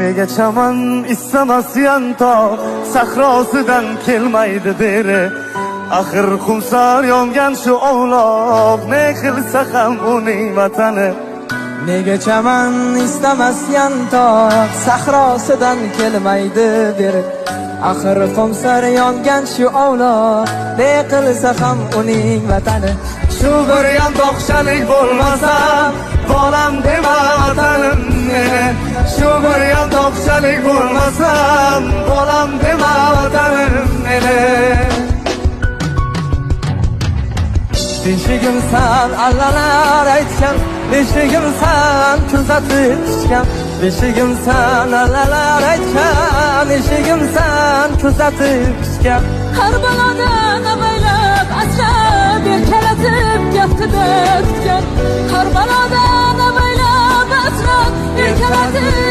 Nega chaman istamasyan tog' sahrosidan kelmaydi beri. Axir xumsar yongan shu ovloq, ne qilsa ham uning vatani. Nega chaman istamasyan tog' sahrosidan kelmaydi beri. Axir xumsar yongan shu ovloq, ne qilsa ham uning vatani. Shu bir yantoqchalik bo'lmasa, bolam dema vatanim meni. Shu bir yantoqchalik bo'lmasa, bolam dema vatanim meni. Beshigimsan allalar aytgan, beshigimsan kuzatib tushgan. Beshigimsan allalar aytgan, beshigimsan kuzatib tushgan. Har balodan avaylab asrab erkalatib gaptida tutgan. Har balodan avaylab asrab erkalatib